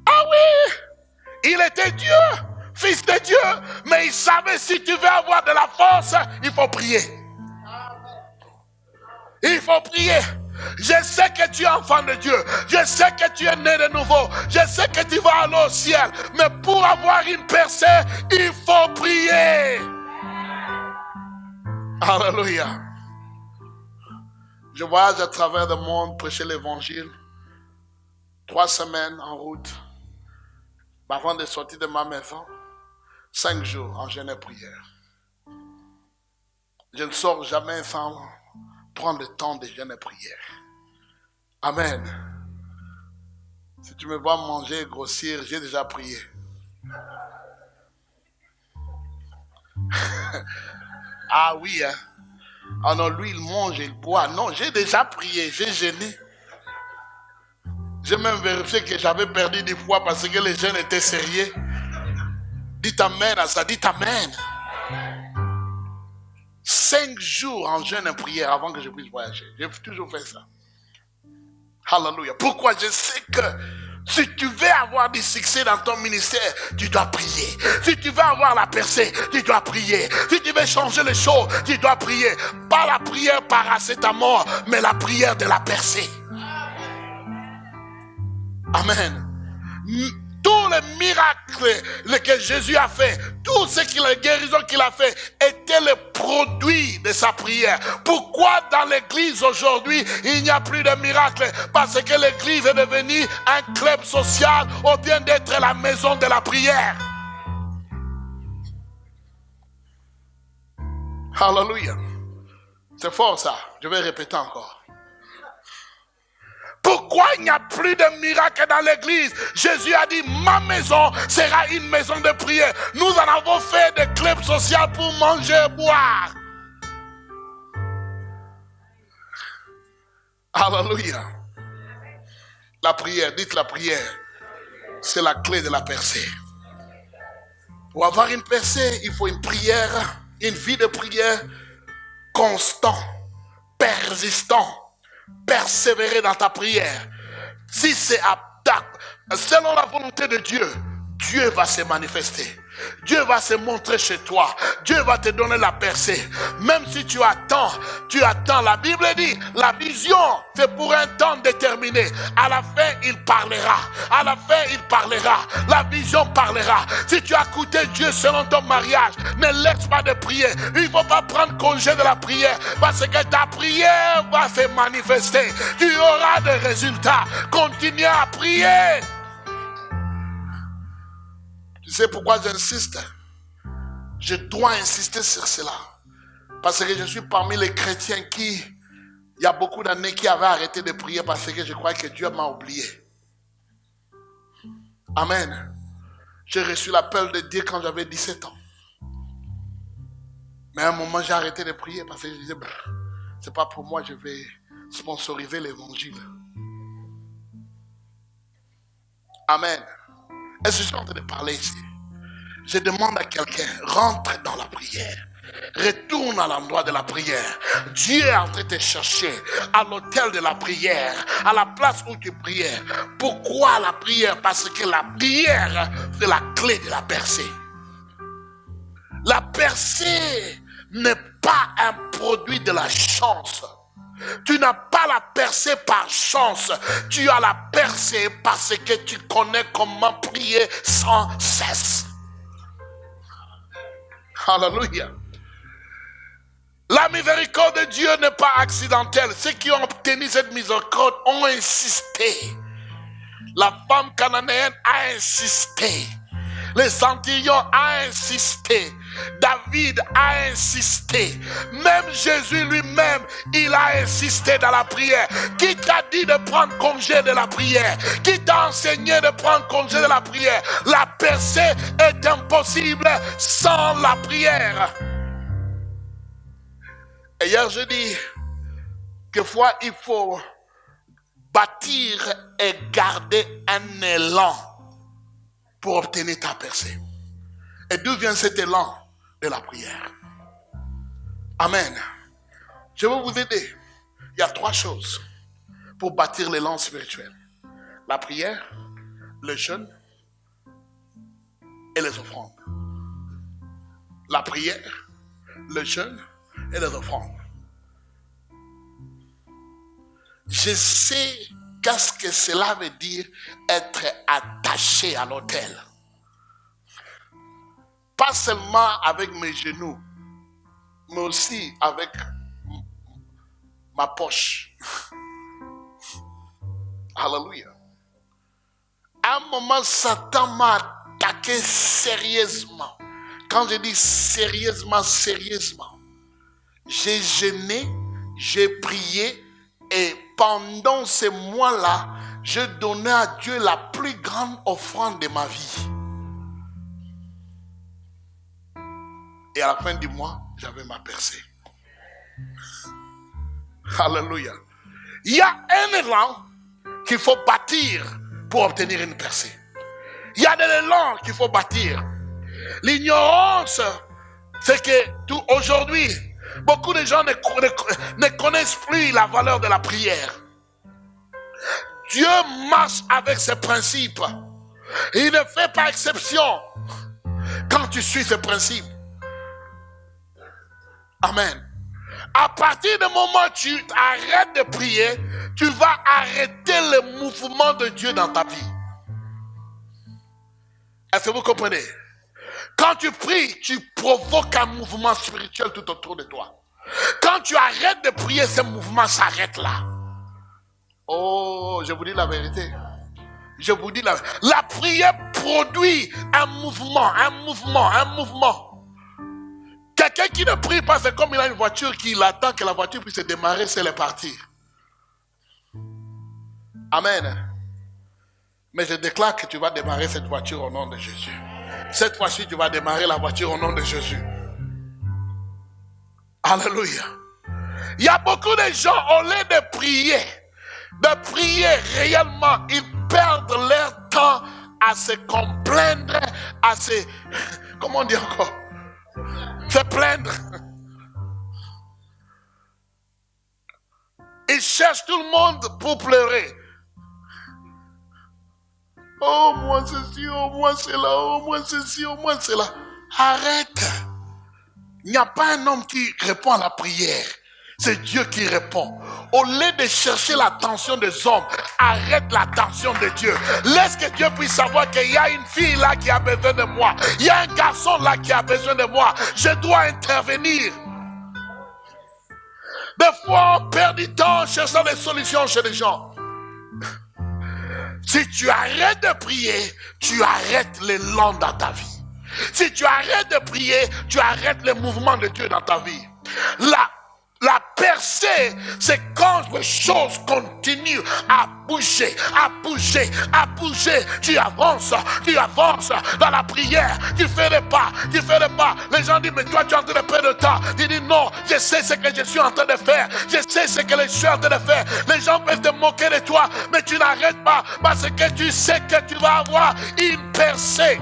Ah oui, il était Dieu, fils de Dieu, mais il savait si tu veux avoir de la force, il faut prier. Il faut prier. Je sais que tu es enfant de Dieu. Je sais que tu es né de nouveau. Je sais que tu vas aller au ciel. Mais pour avoir une percée, il faut prier. Alléluia. Je voyage à travers le monde prêcher l'évangile. 3 semaines en route. Avant de sortir de ma maison, 5 jours en jeûne et prière. Je ne sors jamais sans prendre le temps de jeûne et prière. Amen. Si tu me vois manger et grossir, j'ai déjà prié. Ah oui, hein. Ah non, lui il mange et il boit. Non, j'ai déjà prié, j'ai jeûné. J'ai même vérifié que j'avais perdu du poids parce que les jeûnes étaient sérieux. Dites amen à ça, dites amen. 5 jours en jeûne et prière avant que je puisse voyager. J'ai toujours fait ça. Alléluia. Pourquoi? Je sais que si tu veux avoir du succès dans ton ministère, tu dois prier. Si tu veux avoir la percée, tu dois prier. Si tu veux changer les choses, tu dois prier. Pas la prière paracétamol, mais la prière de la percée. Amen. Tous les miracles que Jésus a fait, tout ce les guérisons qu'il a fait, étaient le produit de sa prière. Pourquoi dans l'église aujourd'hui, il n'y a plus de miracles? Parce que l'église est devenue un club social au bien d'être la maison de la prière. Alléluia. C'est fort ça. Je vais répéter encore. Pourquoi il n'y a plus de miracles dans l'église? Jésus a dit, ma maison sera une maison de prière. Nous en avons fait des clubs sociaux pour manger et boire. Alléluia. La prière, dites la prière, c'est la clé de la percée. Pour avoir une percée, il faut une prière, une vie de prière constant, persistant, persévérer dans ta prière. Si c'est selon la volonté de Dieu, Dieu va se manifester. Dieu va se montrer chez toi. Dieu va te donner la percée. Même si tu attends. La Bible dit, la vision, c'est pour un temps déterminé. À la fin, il parlera. À la fin, il parlera. La vision parlera. Si tu as écouté Dieu selon ton mariage, ne laisse pas de prier. Il ne faut pas prendre congé de la prière. Parce que ta prière va se manifester. Tu auras des résultats. Continue à prier. Tu sais pourquoi j'insiste? Je dois insister sur cela. Parce que je suis parmi les chrétiens qui, il y a beaucoup d'années, qui avaient arrêté de prier parce que je crois que Dieu m'a oublié. Amen. J'ai reçu l'appel de Dieu quand j'avais 17 ans. Mais à un moment, j'ai arrêté de prier parce que je disais, c'est pas pour moi, je vais sponsoriser l'évangile. Amen. Est-ce que je suis en train de parler ici? Je demande à quelqu'un, rentre dans la prière. Retourne à l'endroit de la prière. Dieu est en train de te chercher à l'autel de la prière, à la place où tu priais. Pourquoi la prière? Parce que la prière, c'est la clé de la percée. La percée n'est pas un produit de la chance. Tu n'as pas la percée par chance. Tu as la percée parce que tu connais comment prier sans cesse. Alléluia. La miséricorde de Dieu n'est pas accidentelle. Ceux qui ont obtenu cette miséricorde ont insisté. La femme cananéenne a insisté. Le centurion a insisté. David a insisté. Même Jésus lui-même, il a insisté dans la prière. Qui t'a dit de prendre congé de la prière? Qui t'a enseigné de prendre congé de la prière? La percée est impossible sans la prière. Et hier je dis que fois il faut bâtir et garder un élan pour obtenir ta percée. Et d'où vient cet élan? De la prière. Amen. Je vais vous aider. Il y a 3 choses pour bâtir l'élan spirituel. La prière, le jeûne et les offrandes. La prière, le jeûne et les offrandes. Je sais qu'est-ce que cela veut dire être attaché à l'autel. Pas seulement avec mes genoux, mais aussi avec ma poche. Alléluia. À un moment, Satan m'a attaqué sérieusement. Quand je dis sérieusement, j'ai jeûné, j'ai prié et pendant ces mois-là, je donnais à Dieu la plus grande offrande de ma vie. Et à la fin du mois, j'avais ma percée. Alléluia. Il y a un élan qu'il faut bâtir pour obtenir une percée. Il y a de l'élan qu'il faut bâtir. L'ignorance, c'est que aujourd'hui, beaucoup de gens ne connaissent plus la valeur de la prière. Dieu marche avec ses principes. Il ne fait pas exception quand tu suis ses principes. Amen. À partir du moment où tu arrêtes de prier, tu vas arrêter le mouvement de Dieu dans ta vie. Est-ce que vous comprenez? Quand tu pries, tu provoques un mouvement spirituel tout autour de toi. Quand tu arrêtes de prier, ce mouvement s'arrête là. Oh, je vous dis la vérité. Je vous dis la prière produit un mouvement. Quelqu'un qui ne prie pas, c'est comme il a une voiture qui attend que la voiture puisse se démarrer, c'est le partir. Amen. Mais je déclare que tu vas démarrer cette voiture au nom de Jésus. Cette fois-ci, tu vas démarrer la voiture au nom de Jésus. Alléluia. Il y a beaucoup de gens, au lieu de prier, de prier réellement. Ils perdent leur temps à se complaindre, à se... Comment on dit encore? Se plaindre. Ils cherchent tout le monde pour pleurer. Oh, moi ceci, oh, moi cela, oh, moi ceci, oh, moi cela. Arrête. Il n'y a pas un homme qui répond à la prière. C'est Dieu qui répond. Au lieu de chercher l'attention des hommes, arrête l'attention de Dieu. Laisse que Dieu puisse savoir qu'il y a une fille là qui a besoin de moi. Il y a un garçon là qui a besoin de moi. Je dois intervenir. Des fois, on perd du temps en cherchant des solutions chez les gens. Si tu arrêtes de prier, tu arrêtes l'élan dans ta vie. Si tu arrêtes de prier, tu arrêtes le mouvement de Dieu dans ta vie. La percée, c'est quand les choses continuent à bouger, à bouger, à bouger. Tu avances dans la prière. Tu fais le pas, tu fais le pas. Les gens disent, mais toi, tu es en train de perdre le temps. Tu dis, non, je sais ce que je suis en train de faire. Je sais ce que je suis en train de faire. Les gens peuvent te moquer de toi, mais tu n'arrêtes pas parce que tu sais que tu vas avoir une percée.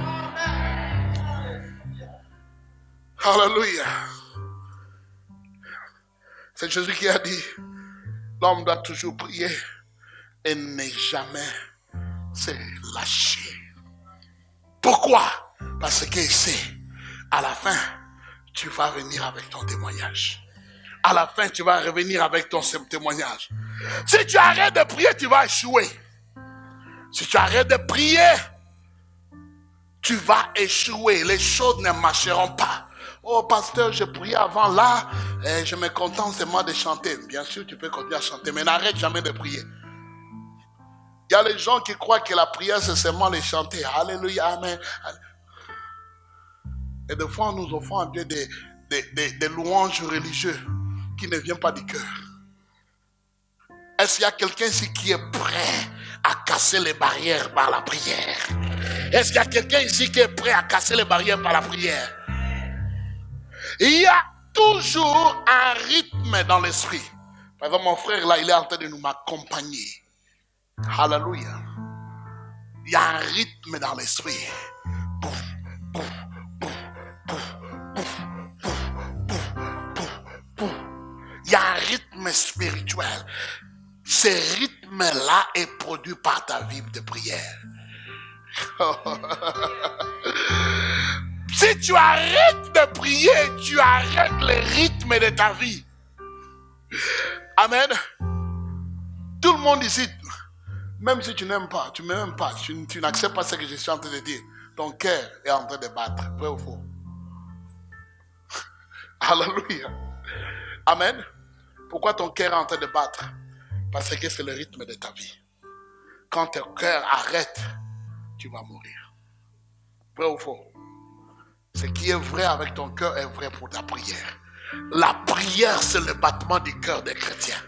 Alléluia. C'est Jésus qui a dit, l'homme doit toujours prier et ne jamais se lâcher. Pourquoi? Parce qu'il sait, à la fin, tu vas venir avec ton témoignage. À la fin, tu vas revenir avec ton témoignage. Si tu arrêtes de prier, tu vas échouer. Si tu arrêtes de prier, tu vas échouer. Les choses ne marcheront pas. Oh pasteur, je priais avant là, et je me contente seulement de chanter. Bien sûr, tu peux continuer à chanter, mais n'arrête jamais de prier. Il y a les gens qui croient que la prière, c'est seulement de chanter. Alléluia, amen. Et des fois, nous offrons à Dieu des louanges religieuses qui ne viennent pas du cœur. Est-ce qu'il y a quelqu'un ici qui est prêt à casser les barrières par la prière? Est-ce qu'il y a quelqu'un ici qui est prêt à casser les barrières par la prière? Il y a toujours un rythme dans l'esprit. Par exemple, mon frère là, il est en train de nous m'accompagner. Alléluia. Il y a un rythme dans l'esprit. Pouf, pouf, pouf, pouf, pouf, pouf, pouf, pouf. Il y a un rythme spirituel. Ce rythme-là est produit par ta vie de prière. Si tu arrêtes de prier, tu arrêtes le rythme de ta vie. Amen. Tout le monde ici, même si tu n'aimes pas, tu ne m'aimes pas, tu n'acceptes pas ce que je suis en train de dire, ton cœur est en train de battre. Vrai ou faux? Alléluia. Amen. Pourquoi ton cœur est en train de battre? Parce que c'est le rythme de ta vie. Quand ton cœur arrête, tu vas mourir. Vrai ou faux? Ce qui est vrai avec ton cœur est vrai pour ta prière. La prière, c'est le battement du cœur des chrétiens.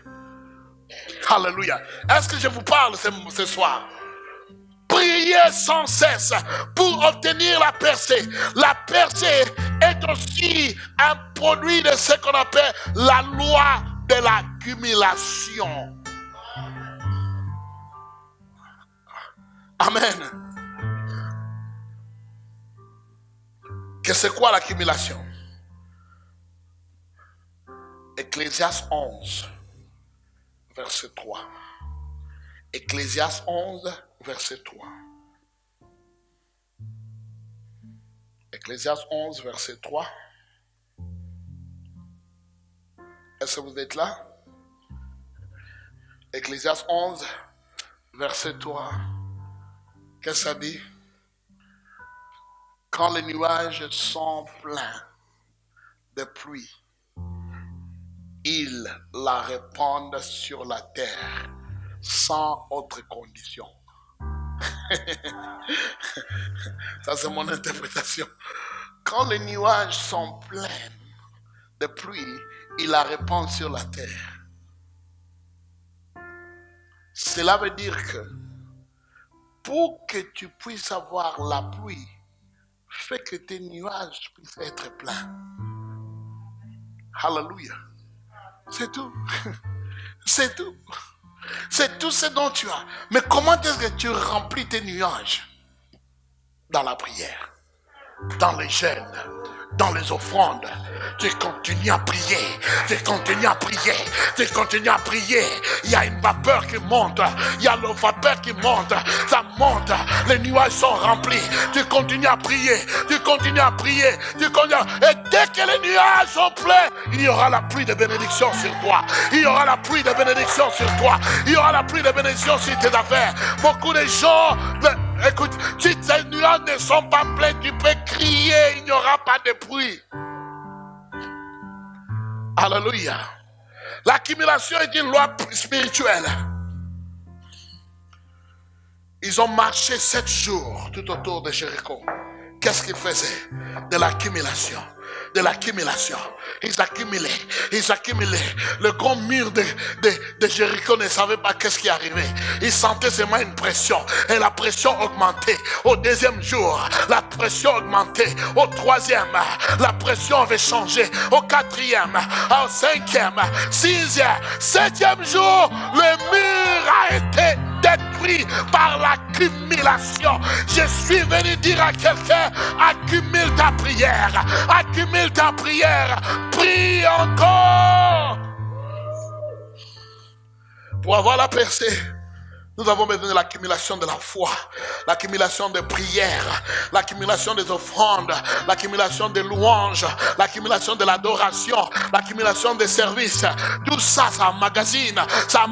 Alléluia. Est-ce que je vous parle ce soir? Priez sans cesse pour obtenir la percée. La percée est aussi un produit de ce qu'on appelle la loi de l'accumulation. Amen. Que c'est quoi l'accumulation? Ecclésiaste 11, verset 3. Ecclésiaste 11, verset 3. Ecclésiaste 11, verset 3. Est-ce que vous êtes là? Ecclésiaste 11, verset 3. Qu'est-ce que ça dit? Quand les nuages sont pleins de pluie, ils la répandent sur la terre sans autre condition. Ça, c'est mon interprétation. Quand les nuages sont pleins de pluie, ils la répandent sur la terre. Cela veut dire que pour que tu puisses avoir la pluie, fais que tes nuages puissent être pleins. Alléluia. C'est tout. C'est tout. C'est tout ce dont tu as. Mais comment est-ce que tu remplis tes nuages? Dans la prière, dans les jeûnes, dans les offrandes. Tu continues à prier, tu continues à prier, tu continues à prier. Il y a une vapeur qui monte, il y a le vapeur qui monte, ça monte, les nuages sont remplis. Tu continues à prier, tu continues à prier, tu continues et dès que les nuages sont pleins, il y aura la pluie de bénédiction sur toi. Il y aura la pluie de bénédiction sur toi. Il y aura la pluie de bénédiction sur tes affaires. Beaucoup de gens, écoute, si ces nuages ne sont pas pleins, tu peux crier, il n'y aura pas de pluie. Alléluia. L'accumulation est une loi spirituelle. Ils ont marché 7 jours tout autour de Jéricho. Qu'est-ce qu'ils faisaient? De l'accumulation. De l'accumulation. Ils accumulaient. Le grand mur de Jéricho ne savait pas qu'est-ce qui arrivait. Ils sentaient seulement une pression. Et la pression augmentait. Au 2e jour, la pression augmentait. Au 3e, la pression avait changé. Au 4e, au 5e, 6e, 7e jour, le mur a été détruit par l'accumulation. Je suis venu dire à quelqu'un, accumule ta prière, prie encore. Pour avoir la percée, nous avons besoin de l'accumulation de la foi, l'accumulation des prières, l'accumulation des offrandes, l'accumulation des louanges, l'accumulation de l'adoration, l'accumulation des services. Tout ça, ça emmagasine, ça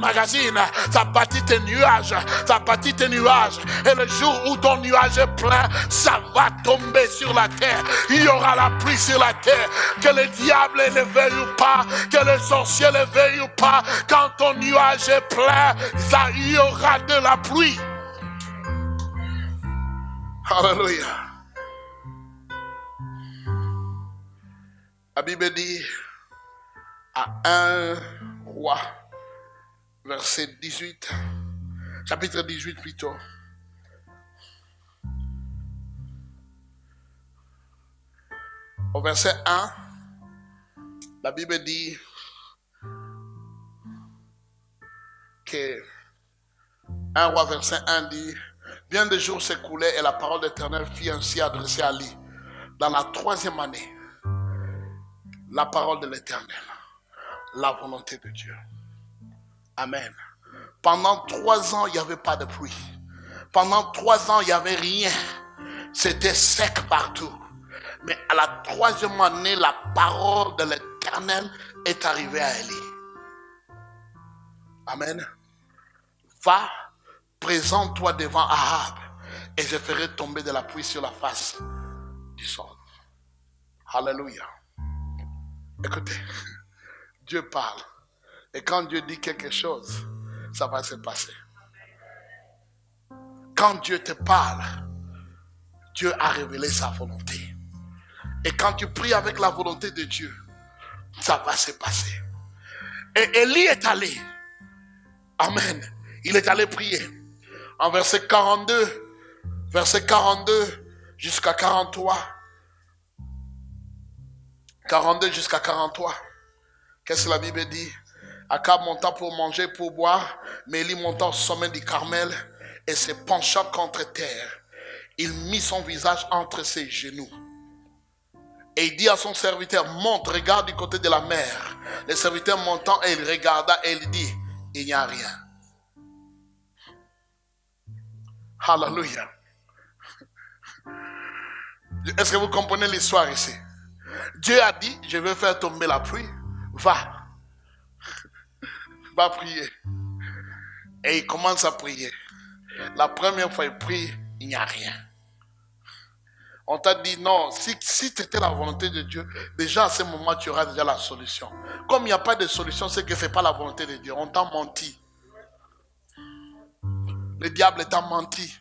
bâtit tes nuages, Et le jour où ton nuage est plein, ça va tomber sur la terre. Il y aura la pluie sur la terre. Que le diable ne veuille ou pas, que le sorcier ne veuille ou pas, quand ton nuage est plein, ça y aura de la pluie. Alléluia. La Bible dit à 1 Roi, verset 18, chapitre 18 plutôt. Au verset 1, la Bible dit que 1 Roi verset 1 dit, bien des jours s'écoulaient et la parole d'Éternel fut ainsi adressée à Ali. Dans la 3e année, la parole de l'Éternel, la volonté de Dieu. Amen. Pendant 3 ans, il n'y avait pas de pluie. Pendant 3 ans, il n'y avait rien. C'était sec partout. Mais à la 3e année, la parole de l'Éternel est arrivée à Élie. Amen. Va, présente-toi devant Ahab et je ferai tomber de la pluie sur la face du sol. Alléluia. Écoutez, Dieu parle. Et quand Dieu dit quelque chose, ça va se passer. Quand Dieu te parle, Dieu a révélé sa volonté. Et quand tu pries avec la volonté de Dieu, ça va se passer. Et Élie est allé. Amen. Il est allé prier. En verset 42 jusqu'à 43. 42 jusqu'à 43. Qu'est-ce que la Bible dit? Akab monta pour manger, pour boire, mais Élie monta au sommet du Carmel et se pencha contre terre. Il mit son visage entre ses genoux. Et il dit à son serviteur, monte, regarde du côté de la mer. Le serviteur montant, et il regarda et il dit, il n'y a rien. Alléluia. Est-ce que vous comprenez l'histoire ici? Dieu a dit, je vais faire tomber la pluie. Va. Va prier. Et il commence à prier. La première fois il prie, il n'y a rien. On t'a dit non, si c'était la volonté de Dieu, déjà à ce moment tu auras déjà la solution. Comme il n'y a pas de solution, c'est que ce n'est pas la volonté de Dieu. On t'a menti. Le diable t'a menti.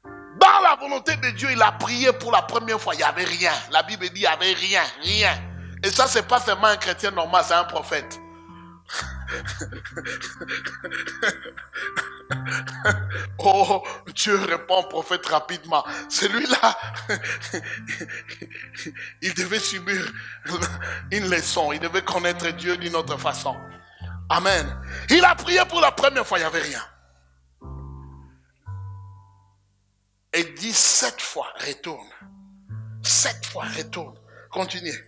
Dans la volonté de Dieu, il a prié pour la première fois, il n'y avait rien. La Bible dit il n'y avait rien. Et ça, ce n'est pas seulement un chrétien normal, c'est un prophète. Oh, Dieu répond au prophète rapidement. Celui-là, il devait subir une leçon. Il devait connaître Dieu d'une autre façon. Amen. Il a prié pour la première fois, il n'y avait rien. Et dit 7 fois, retourne. 7 fois, retourne. Continuez.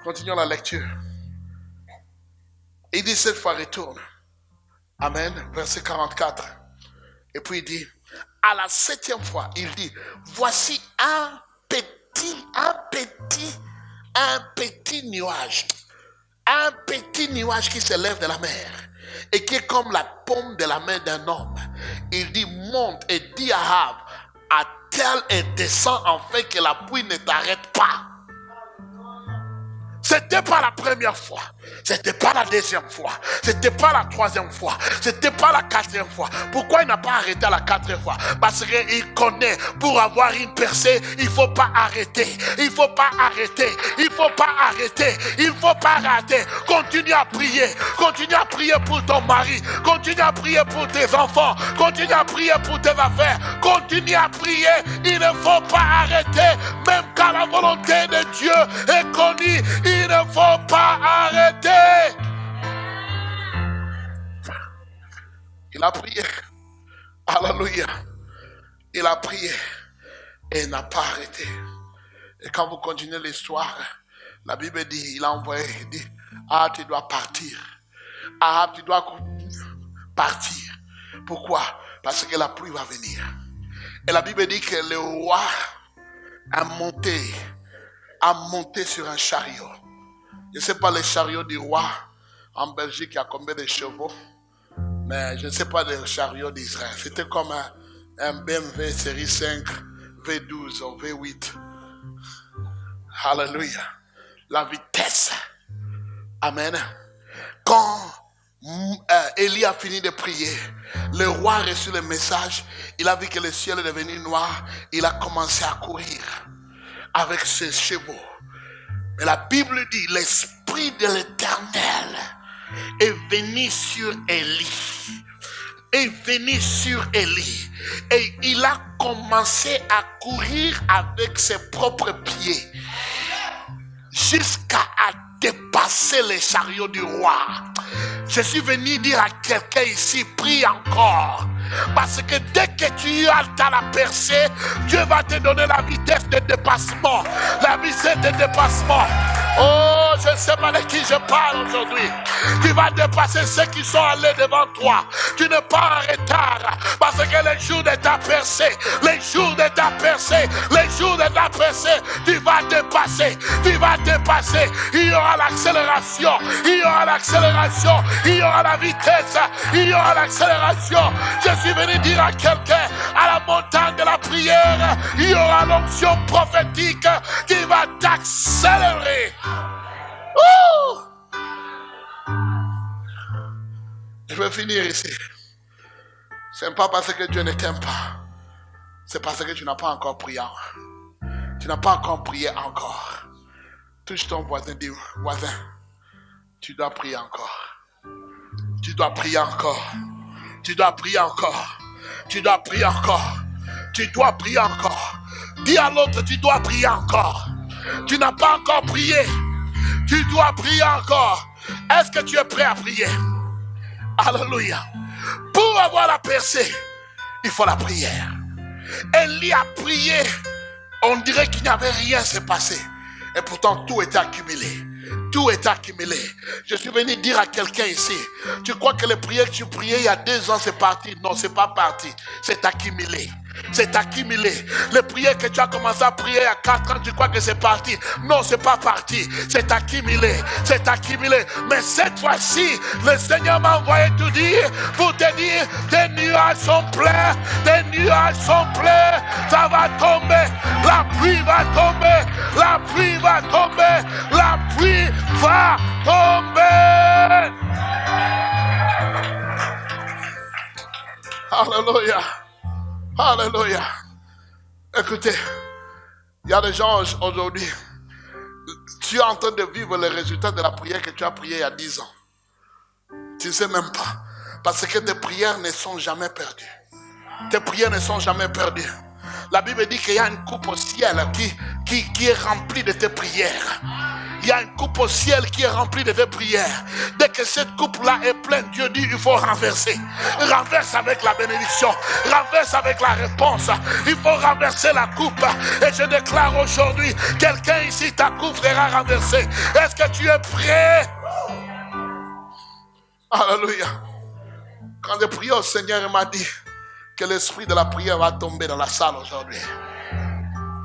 Continuons la lecture. Il dit 7 fois, retourne. Amen. Verset 44. Et puis il dit, à la 7e fois, il dit, voici un petit nuage. Un petit nuage qui s'élève de la mer et qui est comme la paume de la main d'un homme. Il dit, monte et dis à Ahab, attelle et descends afin que la pluie ne t'arrête pas. C'était pas la première fois, c'était pas la deuxième fois, c'était pas la troisième fois, c'était pas la quatrième fois. Pourquoi il n'a pas arrêté à la quatrième fois? Parce qu'il connaît, pour avoir une percée, il faut pas arrêter, il faut pas arrêter, il faut pas arrêter, il faut pas arrêter. Continue à prier pour ton mari, continue à prier pour tes enfants, continue à prier pour tes affaires, continue à prier. Il ne faut pas arrêter, même quand la volonté de Dieu est connue. Il ne faut pas arrêter. Il a prié. Alléluia. Il a prié et il n'a pas arrêté. Et quand vous continuez l'histoire, la Bible dit, il a envoyé, il dit, ah, tu dois partir. Ah, tu dois partir. Pourquoi? Parce que la pluie va venir. Et la Bible dit que le roi a monté sur un chariot. Je ne sais pas les chariots du roi en Belgique, il y a combien de chevaux, mais je ne sais pas les chariots d'Israël. C'était comme un BMW série 5, V12 ou V8. Alléluia. La vitesse. Amen. Quand Élie a fini de prier, le roi a reçu le message, il a vu que le ciel est devenu noir, il a commencé à courir avec ses chevaux. Mais la Bible dit, l'Esprit de l'Éternel est venu sur Élie. Est venu sur Élie. Et il a commencé à courir avec ses propres pieds. Jusqu'à dépasser les chariots du roi. Je suis venu dire à quelqu'un ici, prie encore. Parce que dès que tu as la percée, Dieu va te donner la vitesse de dépassement. La vitesse de dépassement. Oh, je ne sais pas de qui je parle aujourd'hui. Tu vas dépasser ceux qui sont allés devant toi. Tu n'es pas en retard. Parce que les jours de ta percée, les jours de ta percée, les jours de ta percée, tu vas dépasser. Tu vas dépasser. Il y aura l'accélération. Il y aura l'accélération. Il y aura la vitesse. Il y aura l'accélération. Je suis venu dire à quelqu'un, à la montagne de la prière, il y aura l'onction prophétique qui va t'accélérer. Je vais finir ici. Ce n'est pas parce que Dieu ne t'aime pas. C'est parce que tu n'as pas encore prié. Tu n'as pas encore prié encore. Touche ton voisin, dis, voisin, tu dois prier encore. Tu dois prier encore. Tu dois prier encore. Tu dois prier encore. Tu dois prier encore. Dis à l'autre, tu dois prier encore. Tu n'as pas encore prié. Tu dois prier encore. Est-ce que tu es prêt à prier? Alléluia. Pour avoir la percée, il faut la prière. Élie a prié. On dirait qu'il n'y avait rien s'est passé. Et pourtant, tout était accumulé. Tout est accumulé. Je suis venu dire à quelqu'un ici, tu crois que les prières que tu priais il y a 2 ans c'est parti? Non, c'est pas parti. C'est accumulé. C'est accumulé. Les prières que tu as commencé à prier il y a 4 ans, tu crois que c'est parti? Non, c'est pas parti. C'est accumulé. C'est accumulé. Mais cette fois-ci, le Seigneur m'a envoyé te dire, pour te dire, tes nuages sont pleins. Tes nuages sont pleins. Ça va tomber. La pluie va tomber. La pluie va tomber. La pluie va tomber. Alléluia. Alléluia. Écoutez, il y a des gens aujourd'hui, tu es en train de vivre les résultats de la prière que tu as priée il y a 10 ans. Tu ne sais même pas. Parce que tes prières ne sont jamais perdues. Tes prières ne sont jamais perdues. La Bible dit qu'il y a une coupe au ciel qui est remplie de tes prières. il y a une coupe au ciel qui est remplie de tes prières. Dès que cette coupe-là est pleine, Dieu dit il faut renverser. Renverse avec la bénédiction. Renverse avec la réponse. Il faut renverser la coupe. Et je déclare aujourd'hui, quelqu'un ici, ta coupe sera renversée. Est-ce que tu es prêt? Alléluia. Quand j'ai prié au Seigneur, il m'a dit que l'esprit de la prière va tomber dans la salle aujourd'hui.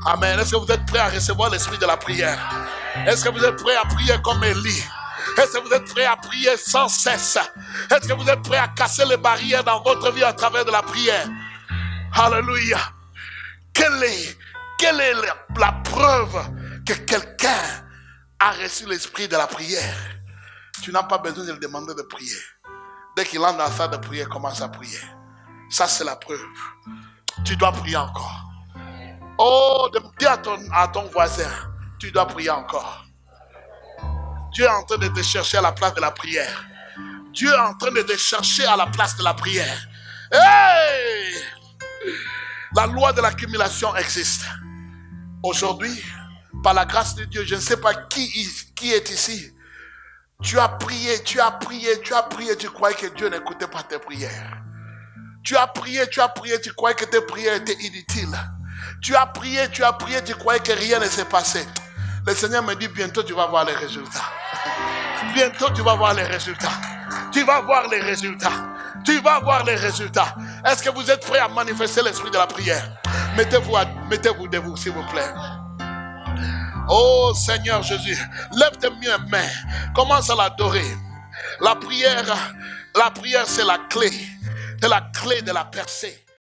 Amen. Est-ce que vous êtes prêts à recevoir l'esprit de la prière? Est-ce que vous êtes prêts à prier comme Élie? Est-ce que vous êtes prêts à prier sans cesse? Est-ce que vous êtes prêts à casser les barrières dans votre vie à travers de la prière? Alléluia. Quelle est la preuve que quelqu'un a reçu l'esprit de la prière? Tu n'as pas besoin de lui demander de prier. Dès qu'il entre dans la salle de prière, commence à prier. Ça, c'est la preuve. Tu dois prier encore. Oh, dis à ton voisin, tu dois prier encore. Dieu est en train de te chercher à la place de la prière. Dieu est en train de te chercher à la place de la prière. Hey! La loi de l'accumulation existe. Aujourd'hui, par la grâce de Dieu, je ne sais pas qui est ici. Tu as prié, tu croyais que Dieu n'écoutait pas tes prières. Tu as prié, tu croyais que tes prières étaient inutiles. Tu as prié, tu croyais que rien ne s'est passé. Le Seigneur me dit, bientôt tu vas voir les résultats. Bientôt tu vas voir les résultats. Tu vas voir les résultats. Tu vas voir les résultats. Est-ce que vous êtes prêts à manifester l'esprit de la prière? Mettez-vous debout, s'il vous plaît. Oh Seigneur Jésus, lève tes mains. Commence à l'adorer. La prière, c'est la clé. C'est la clé de la percée.